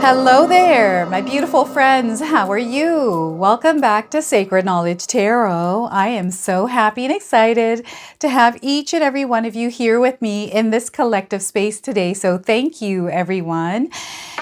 Hello there, my beautiful friends. How are you? Welcome back to Sacred Knowledge Tarot. I am so happy and excited to have each and every one of you here with me in this collective space today. So thank you, everyone.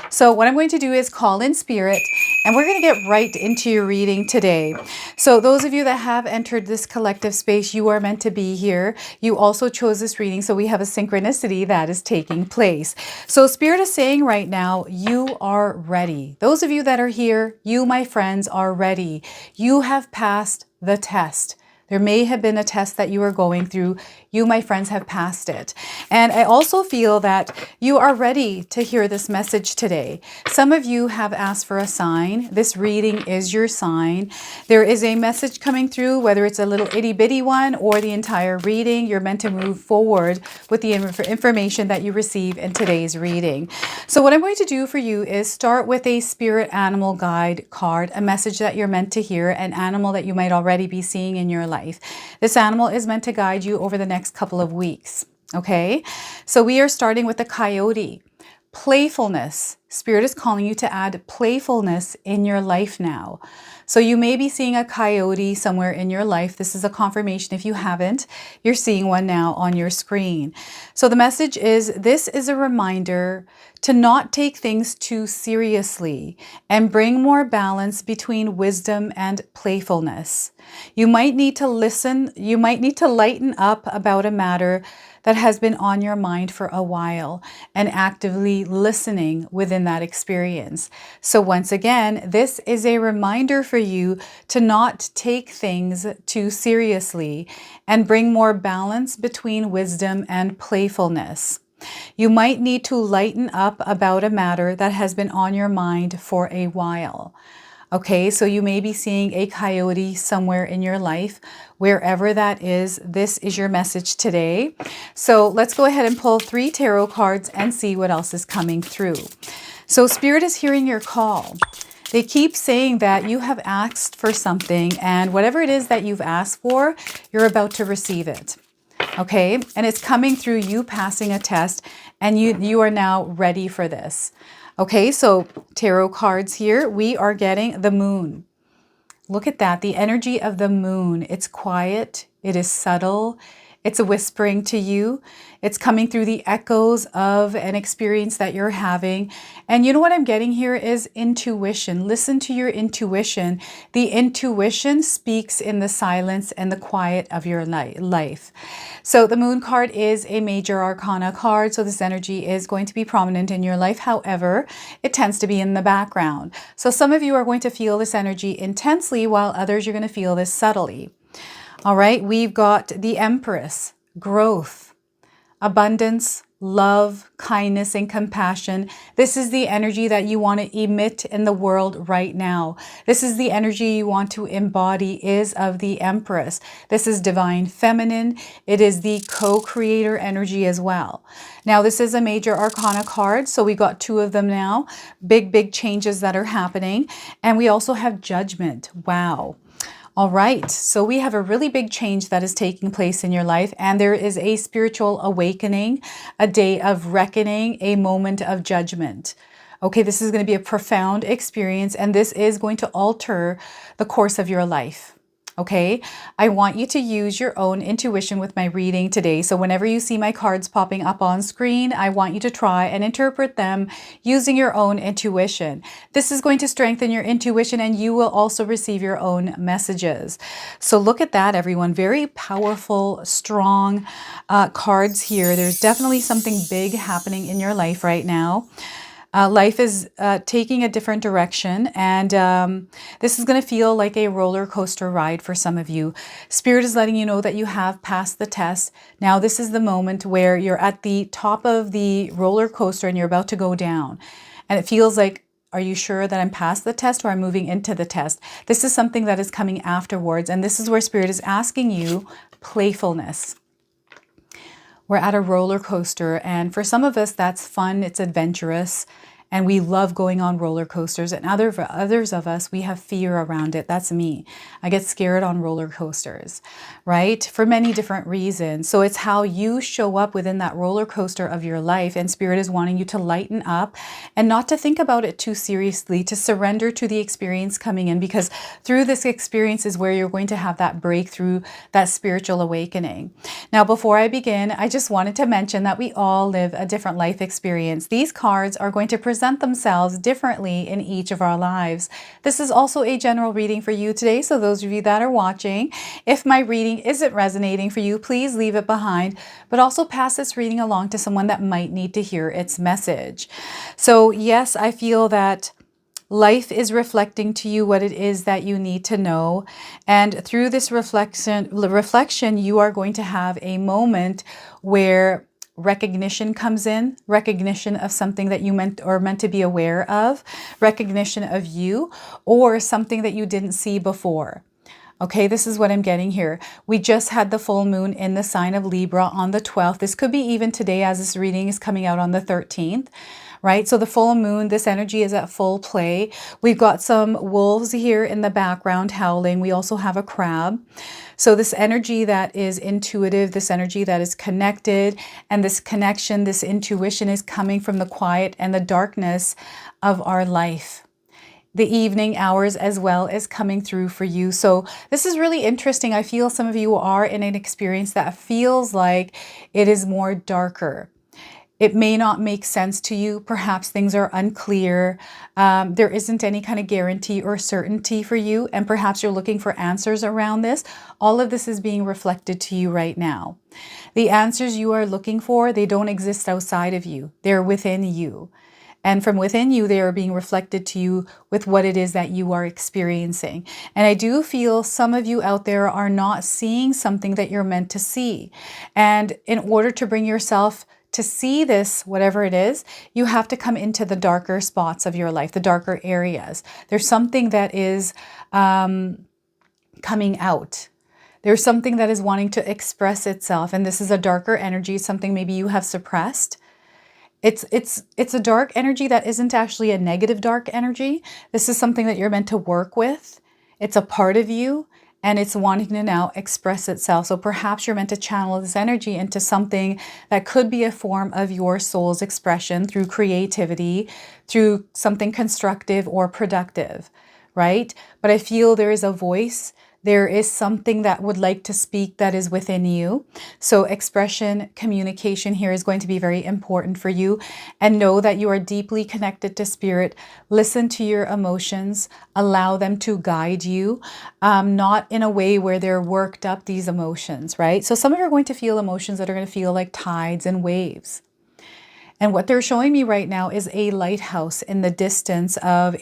So what I'm going to do is call in spirit, and we're going to get right into your reading today. So those of you that have entered this collective space, you are meant to be here. You also chose this reading, so we have a synchronicity that is taking place. So Spirit is saying right now, you are ready. Those of you that are here, you, my friends, are ready. You have passed the test. There may have been a test that you are going through. You, my friends, have passed it. And I also feel that you are ready to hear this message today. Some of you have asked for a sign. This reading is your sign. There is a message coming through, whether it's a little itty bitty one or the entire reading. You're meant to move forward with the information that you receive in today's reading. So what I'm going to do for you is start with a spirit animal guide card, a message that you're meant to hear, an animal that you might already be seeing in your life. This animal is meant to guide you over the next couple of weeks. Okay, so we are starting with the coyote. Playfulness. Spirit is calling you to add playfulness in your life now. So you may be seeing a coyote somewhere in your life. This is a confirmation. If you haven't, you're seeing one now on your screen. So the message is, this is a reminder to not take things too seriously and bring more balance between wisdom and playfulness. You might need to listen. You might need to lighten up about a matter that has been on your mind for a while and actively listening within that experience. So once again, this is a reminder for you to not take things too seriously and bring more balance between wisdom and playfulness. You might need to lighten up about a matter that has been on your mind for a while. Okay, so you may be seeing a coyote somewhere in your life. Wherever that is, this is your message today. So let's go ahead and pull 3 tarot cards and see what else is coming through. So Spirit is hearing your call. They keep saying that you have asked for something, and whatever it is that you've asked for, you're about to receive it. Okay, and it's coming through you passing a test, and you are now ready for this. Okay, so tarot cards here, we are getting the moon. Look at that, the energy of the moon. It's quiet, it is subtle, it's a whispering to you. It's coming through the echoes of an experience that you're having. And you know what I'm getting here is intuition. Listen to your intuition. The intuition speaks in the silence and the quiet of your life. So the moon card is a major arcana card. So this energy is going to be prominent in your life. However, it tends to be in the background. So some of you are going to feel this energy intensely, while others you're going to feel this subtly. All right, we've got the Empress, growth, abundance, love, kindness, and compassion. This is the energy that you want to emit in the world right now. This is the energy you want to embody, is of the Empress. This is divine feminine. It is the co-creator energy as well. Now, this is a major arcana card, so we got 2 of them now. Big changes that are happening. And we also have judgment. Wow. All right, so we have a really big change that is taking place in your life, and there is a spiritual awakening, a day of reckoning, a moment of judgment. Okay, this is going to be a profound experience, and this is going to alter the course of your life. Okay, I want you to use your own intuition with my reading today. So whenever you see my cards popping up on screen, I want you to try and interpret them using your own intuition. This is going to strengthen your intuition, and you will also receive your own messages. So look at that, everyone. Very powerful, strong cards here. There's definitely something big happening in your life right now. Life is taking a different direction, and this is going to feel like a roller coaster ride for some of you. Spirit is letting you know that you have passed the test. Now this is the moment where you're at the top of the roller coaster and you're about to go down. And it feels like, are you sure that I'm past the test, or I'm moving into the test? This is something that is coming afterwards, and this is where Spirit is asking you playfulness. We're at a roller coaster, and for some of us, that's fun, it's adventurous, And we love going on roller coasters, and others of us, we have fear around it. That's me. I get scared on roller coasters, right? For many different reasons. So it's how you show up within that roller coaster of your life, and Spirit is wanting you to lighten up and not to think about it too seriously, to surrender to the experience coming in, because through this experience is where you're going to have that breakthrough, that spiritual awakening. Now, before I begin, I just wanted to mention that we all live a different life experience. These cards are going to present themselves differently in each of our lives. This is also a general reading for you today, so those of you that are watching, if my reading isn't resonating for you, please leave it behind, but also pass this reading along to someone that might need to hear its message. So yes, I feel that life is reflecting to you what it is that you need to know. And through this reflection, you are going to have a moment where recognition comes in, recognition of something that you meant to be aware of, recognition of you, or something that you didn't see before. Okay, this is what I'm getting here. We just had the full moon in the sign of Libra on the 12th. This could be even today as this reading is coming out on the 13th. Right? So the full moon, this energy is at full play. We've got some wolves here in the background howling. We also have a crab. So this energy that is intuitive, this energy that is connected, and this connection, this intuition is coming from the quiet and the darkness of our life. The evening hours as well is coming through for you. So this is really interesting. I feel some of you are in an experience that feels like it is more darker. It may not make sense to you. Perhaps things are unclear. There isn't any kind of guarantee or certainty for you. And perhaps you're looking for answers around this. All of this is being reflected to you right now. The answers you are looking for, they don't exist outside of you. They're within you. And from within you, they are being reflected to you with what it is that you are experiencing. And I do feel some of you out there are not seeing something that you're meant to see. And in order to bring yourself to see this, whatever it is, you have to come into the darker spots of your life, the darker areas. There's something that is coming out. There's something that is wanting to express itself. And this is a darker energy, something maybe you have suppressed. It's a dark energy that isn't actually a negative dark energy. This is something that you're meant to work with. It's a part of you. And it's wanting to now express itself. So perhaps you're meant to channel this energy into something that could be a form of your soul's expression through creativity, through something constructive or productive, right? But I feel there is a voice. There is something that would like to speak that is within you. So expression, communication here is going to be very important for you. And know that you are deeply connected to spirit. Listen to your emotions. Allow them to guide you. Not in a way where they're worked up, these emotions, right? So some of you are going to feel emotions that are going to feel like tides and waves. And what they're showing me right now is a lighthouse in the distance of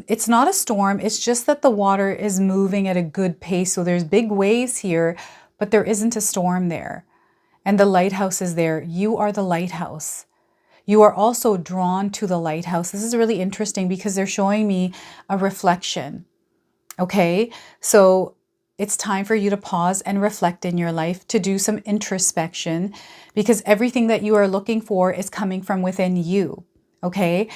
it's not a storm, it's just that the water is moving at a good pace. So there's big waves here, but there isn't a storm there. And the lighthouse is there. You are the lighthouse. You are also drawn to the lighthouse. This is really interesting because they're showing me a reflection. Okay, so it's time for you to pause and reflect in your life, to do some introspection, because everything that you are looking for is coming from within you. Okay.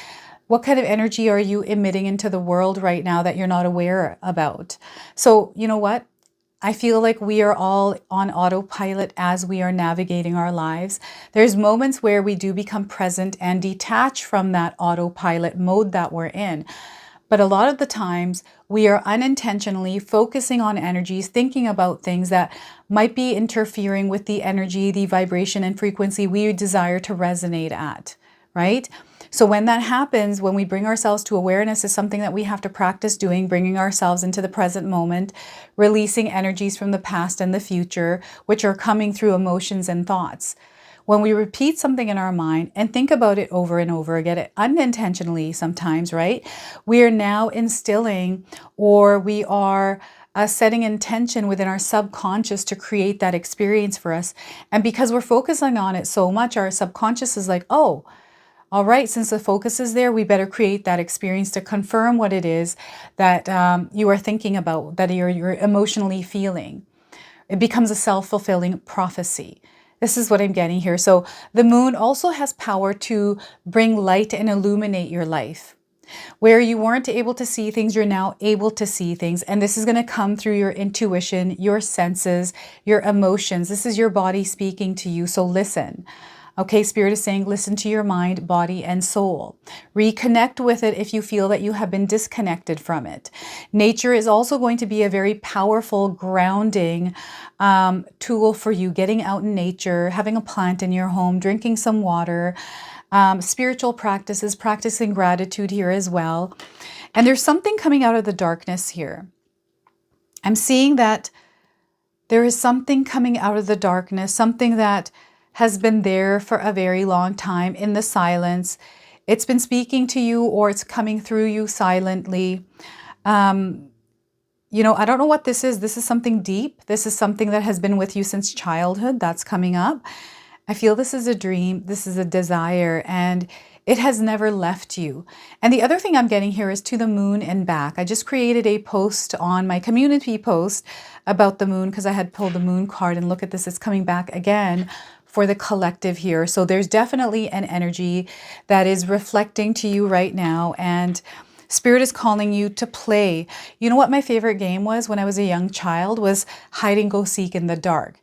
What kind of energy are you emitting into the world right now that you're not aware about? So, you know what? I feel like we are all on autopilot as we are navigating our lives. There's moments where we do become present and detach from that autopilot mode that we're in. But a lot of the times we are unintentionally focusing on energies, thinking about things that might be interfering with the energy, the vibration and frequency we desire to resonate at, right? So when that happens, when we bring ourselves to awareness, is something that we have to practice doing, bringing ourselves into the present moment, releasing energies from the past and the future, which are coming through emotions and thoughts. When we repeat something in our mind and think about it over and over again, unintentionally sometimes, right? We are now instilling, or we are setting intention within our subconscious to create that experience for us. And because we're focusing on it so much, our subconscious is like, oh, all right, since the focus is there, we better create that experience to confirm what it is that you are thinking about, that you're emotionally feeling. It becomes a self-fulfilling prophecy. This is what I'm getting here. So the moon also has power to bring light and illuminate your life. Where you weren't able to see things, you're now able to see things. And this is going to come through your intuition, your senses, your emotions. This is your body speaking to you. So listen. Okay, Spirit is saying, listen to your mind, body, and soul. Reconnect with it if you feel that you have been disconnected from it. Nature is also going to be a very powerful grounding tool for you. Getting out in nature, having a plant in your home, drinking some water, spiritual practices, practicing gratitude here as well. And there's something coming out of the darkness here. I'm seeing that there is something coming out of the darkness, something that has been there for a very long time in the silence. It's been speaking to you, or it's coming through you silently. You know, I don't know what this is. This is something deep. This is something that has been with you since childhood. That's coming up. I feel this is a dream. This is a desire, and it has never left you. And the other thing I'm getting here is to the moon and back. I just created a post on my community post about the moon because I had pulled the moon card, and look at this. It's coming back again for the collective here. So there's definitely an energy that is reflecting to you right now, and Spirit is calling you to play. You know what my favorite game was when I was a young child was hide and go seek in the dark.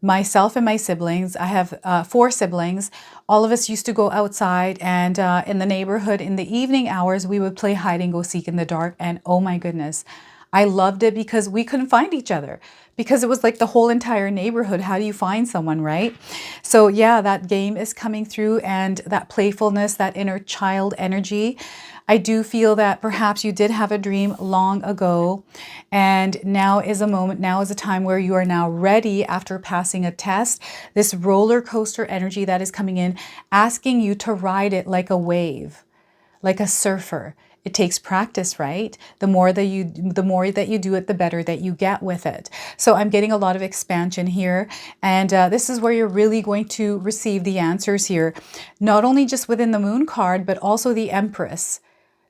Myself and my siblings, I have 4 siblings, all of us used to go outside, and in the neighborhood in the evening hours, we would play hide and go seek in the dark. And oh my goodness, I loved it because we couldn't find each other, because it was like the whole entire neighborhood. How do you find someone, right? So yeah, that game is coming through, and that playfulness, that inner child energy. I do feel that perhaps you did have a dream long ago, and now is a moment, now is a time where you are now ready after passing a test. This roller coaster energy that is coming in, asking you to ride it like a wave, like a surfer. It takes practice, right? The more that you do it, the better that you get with it. So I'm getting a lot of expansion here. And this is where you're really going to receive the answers here. Not only just within the moon card, but also the Empress.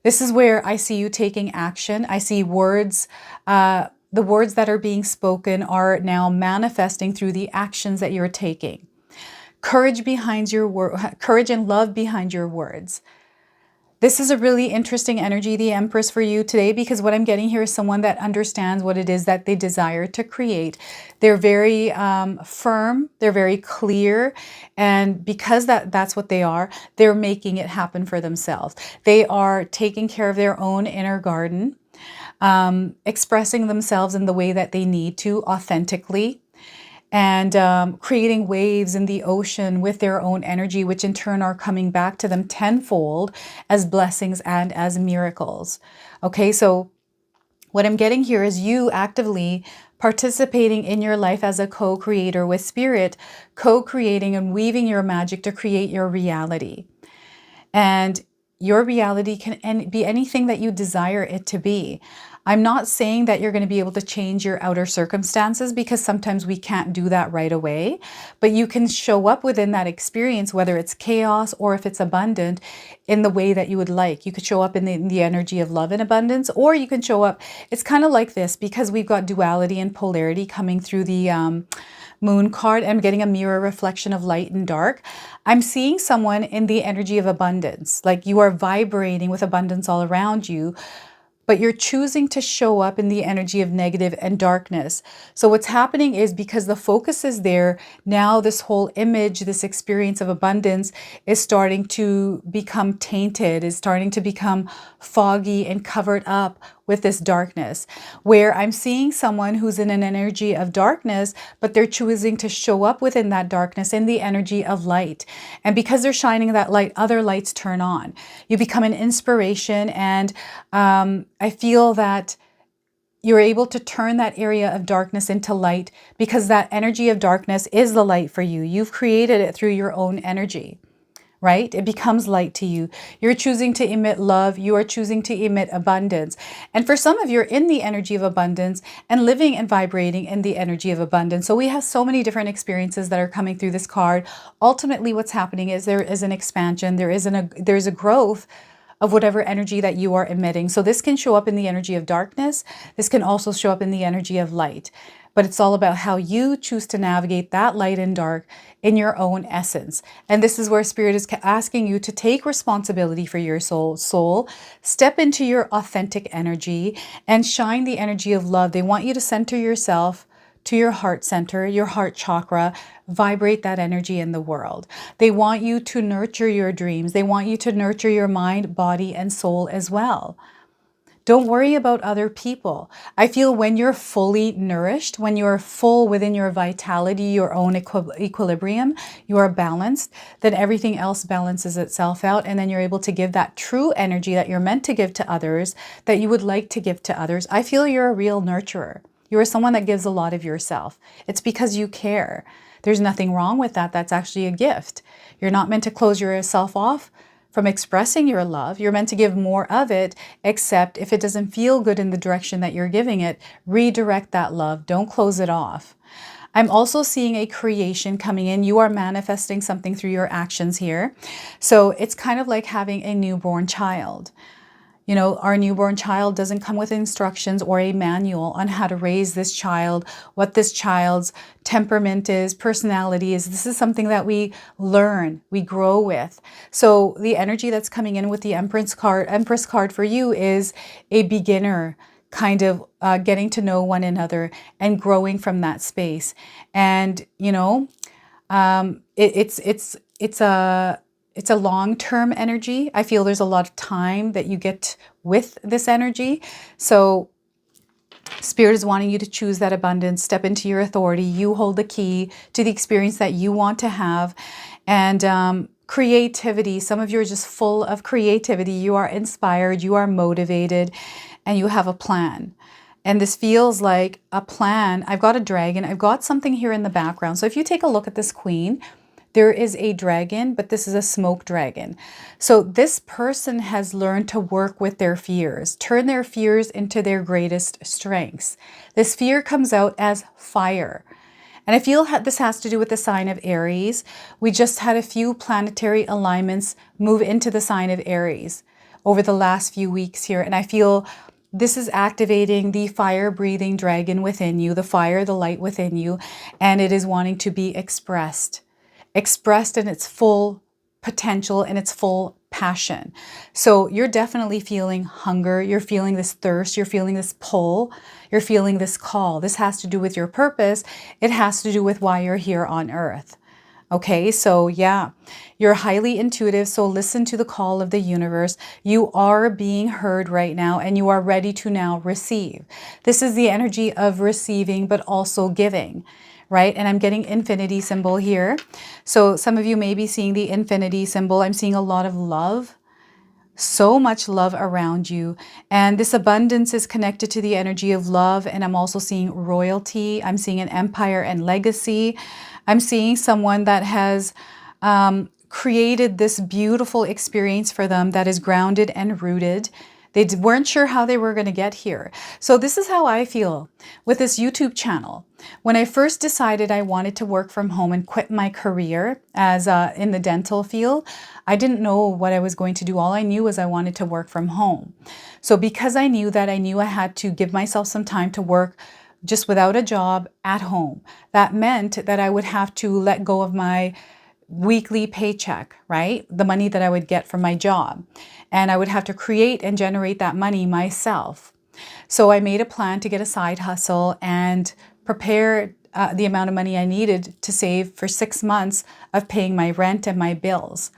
This is where I see you taking action. I see words, the words that are being spoken are now manifesting through the actions that you're taking. Courage behind your courage and love behind your words. This is a really interesting energy, the Empress, for you today, because what I'm getting here is someone that understands what it is that they desire to create. They're very firm, they're very clear, and because that's what they are, they're making it happen for themselves. They are taking care of their own inner garden, expressing themselves in the way that they need to authentically, and creating waves in the ocean with their own energy, which in turn are coming back to them tenfold as blessings and as miracles. Okay, so what I'm getting here is you actively participating in your life as a co-creator with Spirit, co-creating and weaving your magic to create your reality. And your reality can be anything that you desire it to be. I'm not saying that you're going to be able to change your outer circumstances, because sometimes we can't do that right away, but you can show up within that experience, whether it's chaos or if it's abundant, in the way that you would like. You could show up in the energy of love and abundance, or you can show up, it's kind of like this, because we've got duality and polarity coming through the moon card. I'm getting a mirror reflection of light and dark. I'm seeing someone in the energy of abundance, like you are vibrating with abundance all around you, but you're choosing to show up in the energy of negative and darkness. So what's happening is, because the focus is there, now this whole image, this experience of abundance is starting to become tainted, is starting to become foggy and covered up with this darkness, where I'm seeing someone who's in an energy of darkness, but they're choosing to show up within that darkness in the energy of light. And because they're shining that light, other lights turn on. You become an inspiration, and I feel that you're able to turn that area of darkness into light, because that energy of darkness is the light for you. You've created it through your own energy. Right? It becomes light to you. You're choosing to emit love. You are choosing to emit abundance. And for some of you, you're in the energy of abundance and living and vibrating in the energy of abundance. So we have so many different experiences that are coming through this card. Ultimately, what's happening is there is an expansion. There's a growth of whatever energy that you are emitting. So this can show up in the energy of darkness. This can also show up in the energy of light. But it's all about how you choose to navigate that light and dark in your own essence. And this is where Spirit is asking you to take responsibility for your soul, step into your authentic energy and shine the energy of love. They want you to center yourself to your heart center, your heart chakra, vibrate that energy in the world. They want you to nurture your dreams. They want you to nurture your mind, body, and soul as well. Don't worry about other people. I feel when you're fully nourished, when you're full within your vitality, your own equilibrium, you are balanced, then everything else balances itself out. And then you're able to give that true energy that you're meant to give to others, that you would like to give to others. I feel you're a real nurturer. You are someone that gives a lot of yourself. It's because you care. There's nothing wrong with that. That's actually a gift. You're not meant to close yourself off from expressing your love. You're meant to give more of it, except if it doesn't feel good in the direction that you're giving it, redirect that love. Don't close it off. I'm also seeing a creation coming in. You are manifesting something through your actions here. So it's kind of like having a newborn child. You know, our newborn child doesn't come with instructions or a manual on how to raise this child, what this child's temperament is, personality is. This is something that we learn, we grow with. So the energy that's coming in with the Empress card for you is a beginner kind of getting to know one another and growing from that space. And, you know, it's a long-term energy. I feel there's a lot of time that you get with this energy. So Spirit is wanting you to choose that abundance, step into your authority. You hold the key to the experience that you want to have. And creativity, some of you are just full of creativity. You are inspired, you are motivated, and you have a plan. And this feels like a plan. I've got a dragon. I've got something here in the background. So if you take a look at this queen, there is a dragon, but this is a smoke dragon. So this person has learned to work with their fears, turn their fears into their greatest strengths. This fear comes out as fire. And I feel this has to do with the sign of Aries. We just had a few planetary alignments move into the sign of Aries over the last few weeks here. And I feel this is activating the fire-breathing dragon within you, the fire, the light within you, and it is wanting to be expressed in its full potential and its full passion. So you're definitely feeling hunger. You're feeling this thirst. You're feeling this pull. You're feeling this call. This has to do with your purpose. It has to do with why you're here on earth. Okay, so yeah, you're highly intuitive. So listen to the call of the universe. You are being heard right now and you are ready to now receive. This is the energy of receiving, but also giving. Right? And I'm getting infinity symbol here. So some of you may be seeing the infinity symbol. I'm seeing a lot of love, so much love around you. And this abundance is connected to the energy of love. And I'm also seeing royalty. I'm seeing an empire and legacy. I'm seeing someone that has created this beautiful experience for them that is grounded and rooted. They weren't sure how they were going to get here. So this is how I feel with this YouTube channel. When I first decided I wanted to work from home and quit my career as in the dental field, I didn't know what I was going to do. All I knew was I wanted to work from home. So because I knew that, I knew I had to give myself some time to work just without a job at home. That meant that I would have to let go of my weekly paycheck, right? The money that I would get from my job. And I would have to create and generate that money myself. So I made a plan to get a side hustle and prepare the amount of money I needed to save for 6 months of paying my rent and my bills.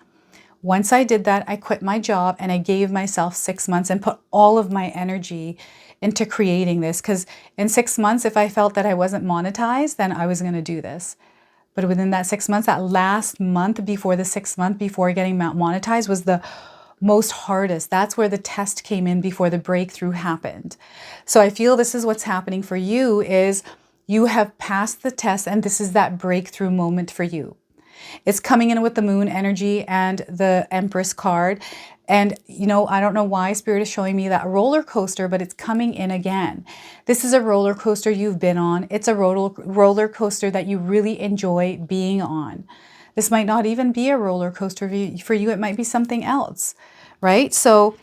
Once I did that, I quit my job and I gave myself 6 months and put all of my energy into creating this. Because in 6 months, if I felt that I wasn't monetized, then I was going to do this. But within that 6 months, that last month before the 6th month before getting monetized was the most hardest. That's where the test came in before the breakthrough happened. So I feel this is what's happening for you is you have passed the test and this is that breakthrough moment for you. It's coming in with the moon energy and the Empress card. And, you know, I don't know why Spirit is showing me that roller coaster, but it's coming in again. This is a roller coaster you've been on. It's a roller coaster that you really enjoy being on. This might not even be a roller coaster for you. It might be something else, right? So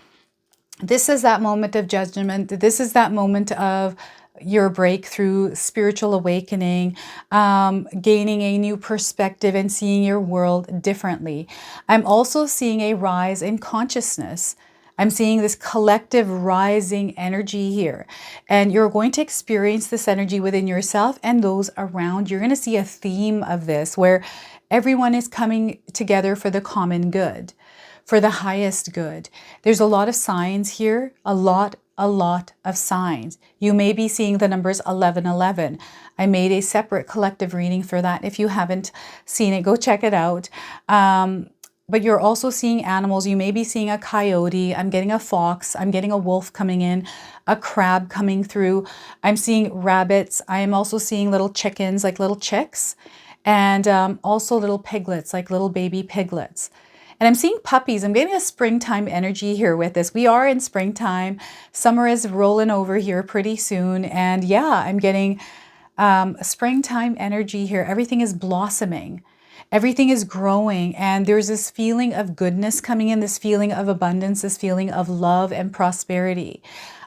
This is that moment of judgment. This is that moment of your breakthrough, spiritual awakening, gaining a new perspective and seeing your world differently. I'm also seeing a rise in consciousness. I'm seeing this collective rising energy here. And you're going to experience this energy within yourself and those around. You're going to see a theme of this where everyone is coming together for the common good, for the highest good. There's a lot of signs here, a lot of signs. You may be seeing the numbers 1111. I made a separate collective reading for that. If you haven't seen it, go check it out. But you're also seeing animals. You may be seeing a coyote. I'm getting a fox. I'm getting a wolf coming in, a crab coming through. I'm seeing rabbits. I am also seeing little chickens, like little chicks, and also little piglets, like little baby piglets. And I'm seeing puppies. I'm getting a springtime energy here with this. We are in springtime. Summer is rolling over here pretty soon. And yeah, I'm getting a springtime energy here. Everything is blossoming. Everything is growing. And there's this feeling of goodness coming in, this feeling of abundance, this feeling of love and prosperity.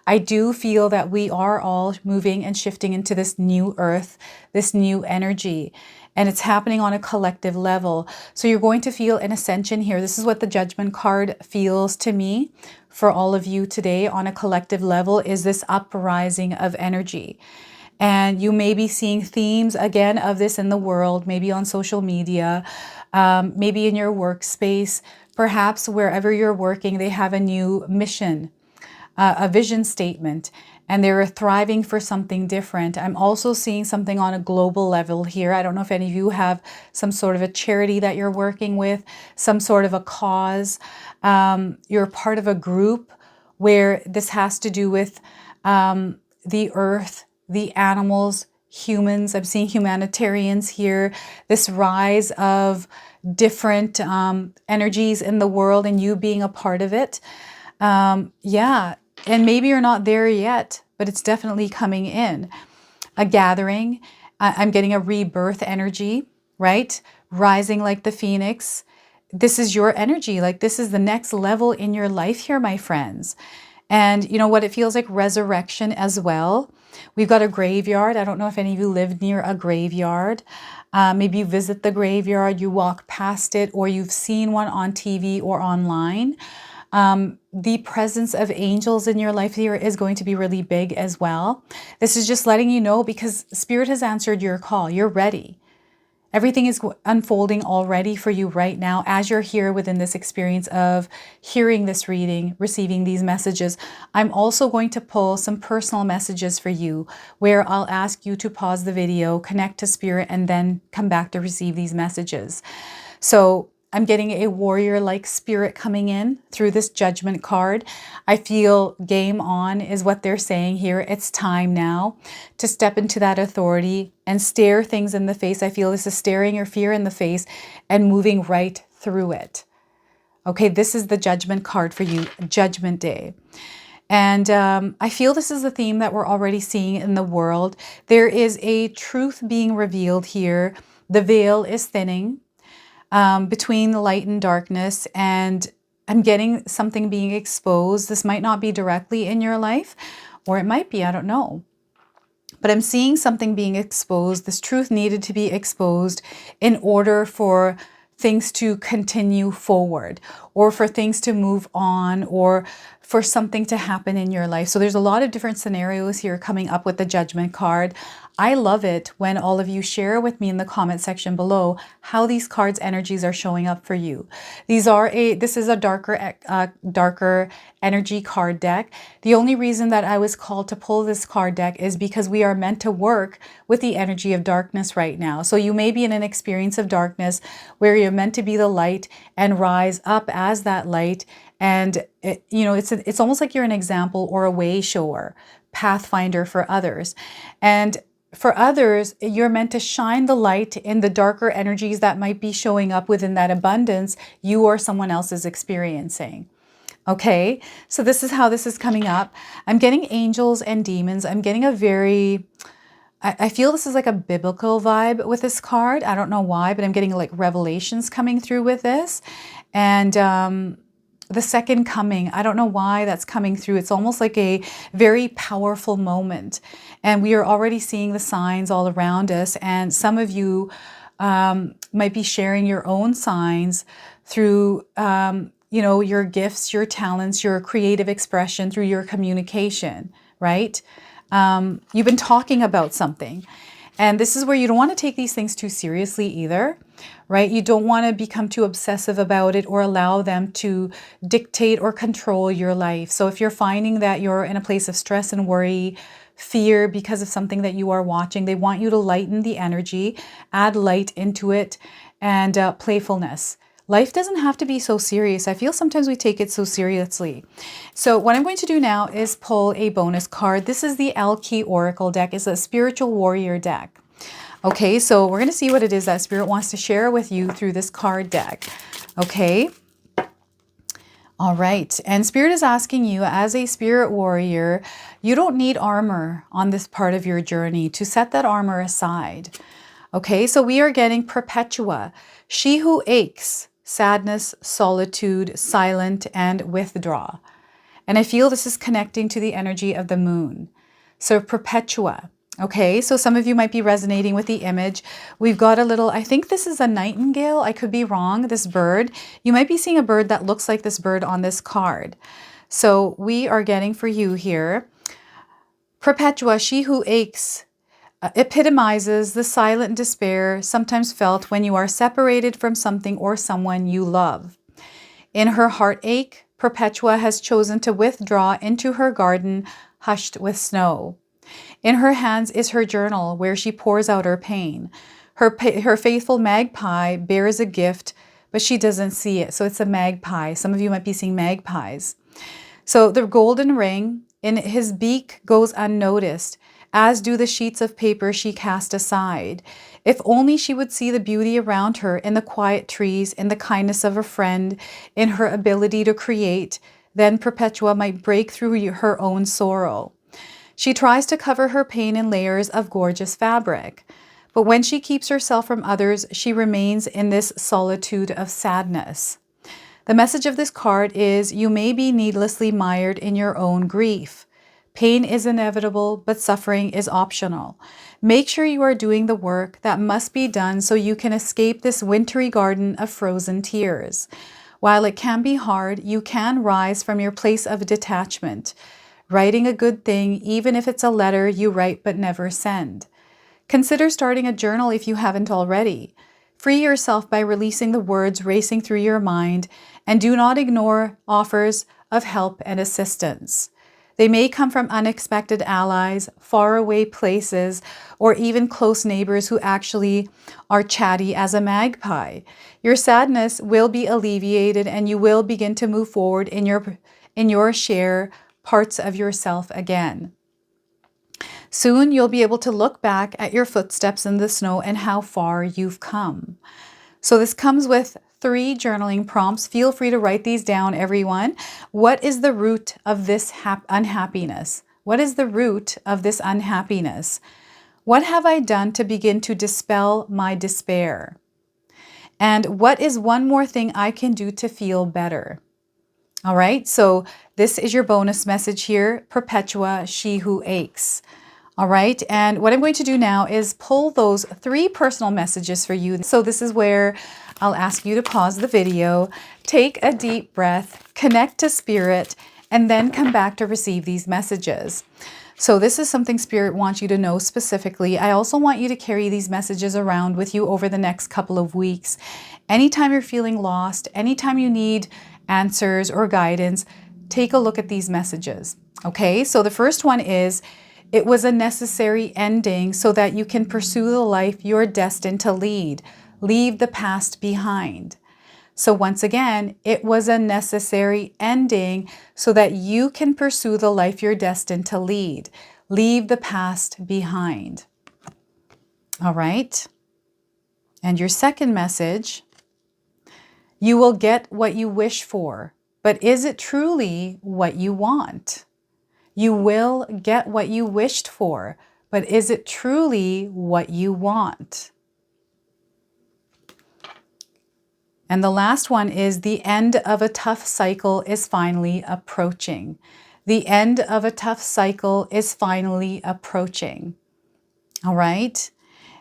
I do feel that we are all moving and shifting into this new earth, this new energy. And it's happening on a collective level. So you're going to feel an ascension here. This is what the Judgment card feels to me for all of you today on a collective level, is this uprising of energy. And you may be seeing themes again of this in the world, maybe on social media, maybe in your workspace, perhaps wherever you're working, they have a new mission, a vision statement, and they're thriving for something different. I'm also seeing something on a global level here. I don't know if any of you have some sort of a charity that you're working with, some sort of a cause. You're part of a group where this has to do with the earth, the animals, humans. I'm seeing humanitarians here, this rise of different energies in the world and you being a part of it. Yeah. And maybe you're not there yet, but it's definitely coming in. A gathering. I'm getting a rebirth energy, right? Rising like the phoenix. This is your energy. Like this is the next level in your life here, my friends. And you know what? It feels like resurrection as well. We've got a graveyard. I don't know if any of you live near a graveyard. Maybe you visit the graveyard, you walk past it, or you've seen one on TV or online. The presence of angels in your life here is going to be really big as well. This is just letting you know because Spirit has answered your call. You're ready. Everything is unfolding already for you right now as you're here within this experience of hearing this reading, receiving these messages. I'm also going to pull some personal messages for you where I'll ask you to pause the video, connect to Spirit, and then come back to receive these messages. So I'm getting a warrior-like spirit coming in through this Judgment card. I feel game on is what they're saying here. It's time now to step into that authority and stare things in the face. I feel this is staring your fear in the face and moving right through it. Okay, this is the Judgment card for you, Judgment Day. And I feel this is the theme that we're already seeing in the world. There is a truth being revealed here. The veil is thinning between the light and darkness, and I'm getting something being exposed. This might not be directly in your life, or it might be, I don't know. But I'm seeing something being exposed. This truth needed to be exposed in order for things to continue forward, or for things to move on, or for something to happen in your life. So there's a lot of different scenarios here coming up with the Judgment card. I love it when all of you share with me in the comment section below how these cards' energies are showing up for you. This is a darker energy card deck. The only reason that I was called to pull this card deck is because we are meant to work with the energy of darkness right now. So you may be in an experience of darkness where you're meant to be the light and rise up as that light. And it's almost like you're an example or a way shower, pathfinder for others. And for others, you're meant to shine the light in the darker energies that might be showing up within that abundance you or someone else is experiencing. Okay, so this is how this is coming up. I'm getting angels and demons. I'm getting I feel this is like a biblical vibe with this card. I don't know why, but I'm getting like revelations coming through with this. And the second coming. I don't know why that's coming through. It's almost like a very powerful moment. And we are already seeing the signs all around us. And some of you might be sharing your own signs through, you know, your gifts, your talents, your creative expression, through your communication, right? You've been talking about something. And this is where you don't want to take these things too seriously either, right? You don't want to become too obsessive about it or allow them to dictate or control your life. So if you're finding that you're in a place of stress and worry, fear because of something that you are watching, they want you to lighten the energy, add light into it, and playfulness. Life doesn't have to be so serious. I feel sometimes we take it so seriously. So what I'm going to do now is pull a bonus card. This is the Key Oracle deck. It's a spiritual warrior deck. Okay, so we're going to see what it is that Spirit wants to share with you through this card deck. Okay. All right. And Spirit is asking you, as a spirit warrior, you don't need armor on this part of your journey, to set that armor aside. Okay, so we are getting Perpetua, she who aches, sadness, solitude, silent, and withdraw. And I feel this is connecting to the energy of the moon. So Perpetua. Okay, so some of you might be resonating with the image. We've got a little, I think this is a nightingale. I could be wrong, this bird. You might be seeing a bird that looks like this bird on this card. So we are getting for you here, Perpetua, she who aches, epitomizes the silent despair sometimes felt when you are separated from something or someone you love. In her heartache, Perpetua has chosen to withdraw into her garden, hushed with snow. In her hands is her journal, where she pours out her pain. Her faithful magpie bears a gift, but she doesn't see it. So it's a magpie. Some of you might be seeing magpies. So the golden ring in his beak goes unnoticed, as do the sheets of paper she cast aside. If only she would see the beauty around her in the quiet trees, in the kindness of a friend, in her ability to create, then Perpetua might break through her own sorrow. She tries to cover her pain in layers of gorgeous fabric, but when she keeps herself from others, she remains in this solitude of sadness. The message of this card is, you may be needlessly mired in your own grief. Pain is inevitable, but suffering is optional. Make sure you are doing the work that must be done so you can escape this wintry garden of frozen tears. While it can be hard, you can rise from your place of detachment, writing a good thing, even if it's a letter you write but never send. Consider starting a journal if you haven't already. Free yourself by releasing the words racing through your mind, and do not ignore offers of help and assistance. They may come from unexpected allies, faraway places, or even close neighbors who actually are chatty as a magpie. Your sadness will be alleviated, and you will begin to move forward in your share parts of yourself again. Soon you'll be able to look back at your footsteps in the snow and how far you've come. So this comes with 3 journaling prompts. Feel free to write these down, everyone. What is the root of this unhappiness? What is the root of this unhappiness? What have I done to begin to dispel my despair? And what is one more thing I can do to feel better? All right, so this is your bonus message here, Perpetua, she who aches. All right, and what I'm going to do now is pull those 3 personal messages for you. So this is where I'll ask you to pause the video, take a deep breath, connect to Spirit, and then come back to receive these messages. So this is something Spirit wants you to know specifically. I also want you to carry these messages around with you over the next couple of weeks. Anytime you're feeling lost, anytime you need answers or guidance, take a look at these messages. Okay, so the first one is, it was a necessary ending so that you can pursue the life you're destined to lead. Leave the past behind. So once again, it was a necessary ending so that you can pursue the life you're destined to lead. Leave the past behind. All right. And your second message, you will get what you wish for, but is it truly what you want? You will get what you wished for, but is it truly what you want? And the last one is the end of a tough cycle is finally approaching. The end of a tough cycle is finally approaching. All right.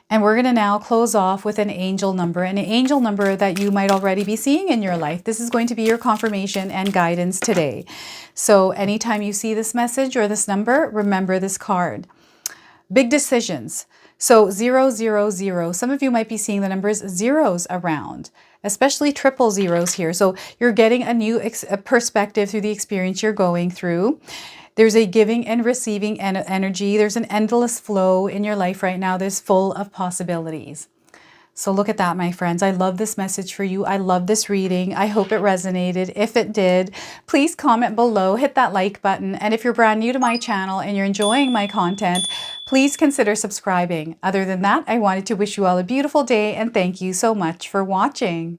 And we're going to now close off with an angel number that you might already be seeing in your life. This is going to be your confirmation and guidance today. So anytime you see this message or this number, remember this card. Big decisions. So 000. Some of you might be seeing the numbers zeros around, especially triple zeros here. So you're getting a new perspective through the experience you're going through. There's a giving and receiving energy. There's an endless flow in your life right now. There's full of possibilities. So look at that, my friends. I love this message for you. I love this reading. I hope it resonated. If it did, please comment below, hit that like button. And if you're brand new to my channel and you're enjoying my content, please consider subscribing. Other than that, I wanted to wish you all a beautiful day and thank you so much for watching.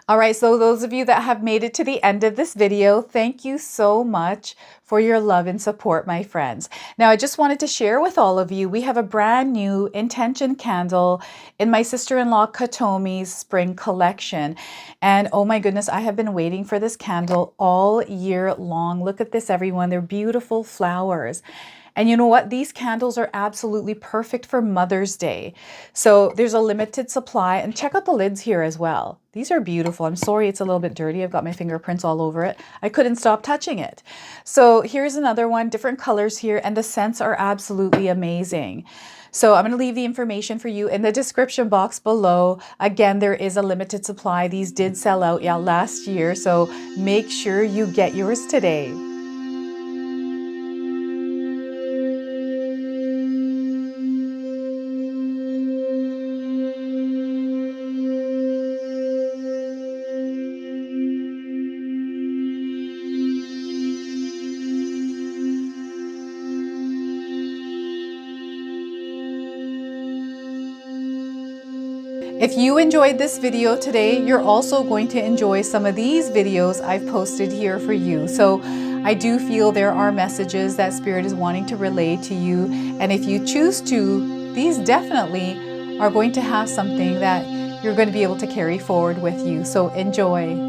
All right, so those of you that have made it to the end of this video, thank you so much for your love and support, my friends. Now, I just wanted to share with all of you, we have a brand new intention candle in my sister-in-law Katomi's spring collection. And oh my goodness, I have been waiting for this candle all year long. Look at this, everyone. They're beautiful flowers. And you know what? These candles are absolutely perfect for Mother's Day. So there's a limited supply, and check out the lids here as well. These are beautiful. I'm sorry it's a little bit dirty. I've got my fingerprints all over it. I couldn't stop touching it. So here's another one, different colors here, and the scents are absolutely amazing. So I'm going to leave the information for you in the description box below. Again, there is a limited supply. These did sell out last year, so make sure you get yours today. If you enjoyed this video today, you're also going to enjoy some of these videos I've posted here for you. So I do feel there are messages that Spirit is wanting to relay to you. And if you choose to, these definitely are going to have something that you're going to be able to carry forward with you. So enjoy.